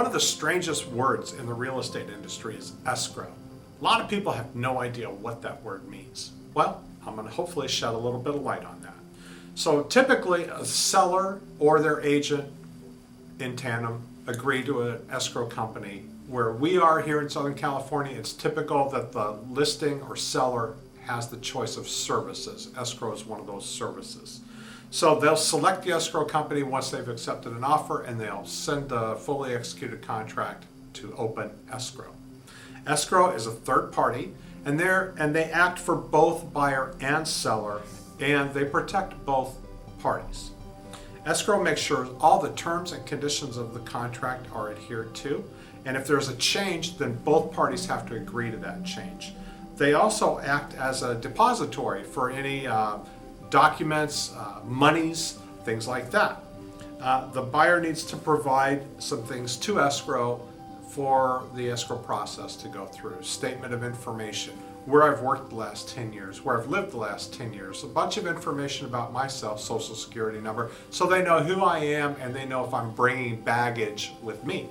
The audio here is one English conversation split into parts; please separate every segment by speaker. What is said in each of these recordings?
Speaker 1: One of the strangest words in the real estate industry is escrow. A lot of people have no idea what that word means. Well, I'm going to hopefully shed a little bit of light on that. So typically a seller or their agent in tandem agree to an escrow company. Where we are here in Southern California, it's typical that the listing or seller has the choice of services. Escrow is one of those services. So they'll select the escrow company once they've accepted an offer, and they'll send the fully executed contract to open escrow. Escrow is a third party, and they act for both buyer and seller, and they protect both parties. Escrow makes sure all the terms and conditions of the contract are adhered to, and if there's a change, then both parties have to agree to that change. They also act as a depository for any documents, monies, things like that. The buyer needs to provide some things to escrow for the escrow process to go through. Statement of information, where I've worked the last 10 years, where I've lived the last 10 years, a bunch of information about myself, social security number, so they know who I am and they know if I'm bringing baggage with me,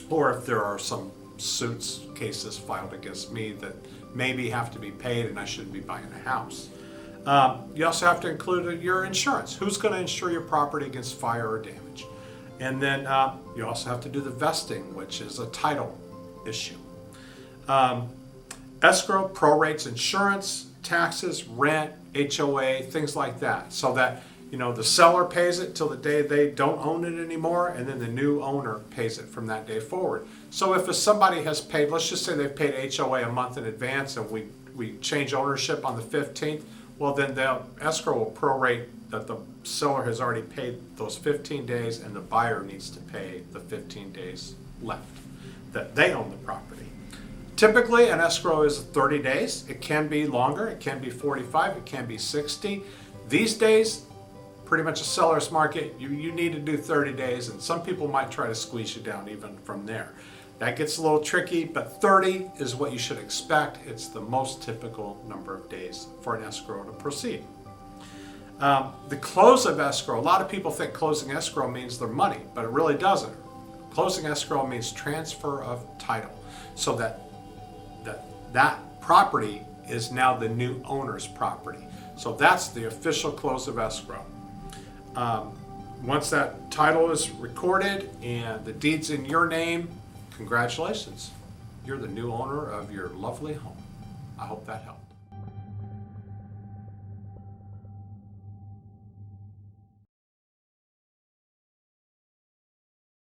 Speaker 1: or if there are some suits, cases filed against me that maybe have to be paid and I shouldn't be buying a house. You also have to include your insurance. Who's going to insure your property against fire or damage? And then you also have to do the vesting, which is a title issue. Escrow prorates insurance, taxes, rent, HOA, things like that, so that the seller pays it till the day they don't own it anymore, and then the new owner pays it from that day forward. So if somebody has paid, let's just say they've paid HOA a month in advance, and we change ownership on the 15th, well then the escrow will prorate that the seller has already paid those 15 days, and the buyer needs to pay the 15 days left that they own the property. Typically, an escrow is 30 days. It can be longer. It can be 45. It can be 60. These days, pretty much a seller's market, you need to do 30 days, and some people might try to squeeze you down even from there. That gets a little tricky, but 30 is what you should expect. It's the most typical number of days for an escrow to proceed. The close of escrow, a lot of people think closing escrow means their money, but it really doesn't. Closing escrow means transfer of title, so that property is now the new owner's property. So that's the official close of escrow. Once that title is recorded and the deed's in your name, congratulations. You're the new owner of your lovely home. I hope that helps.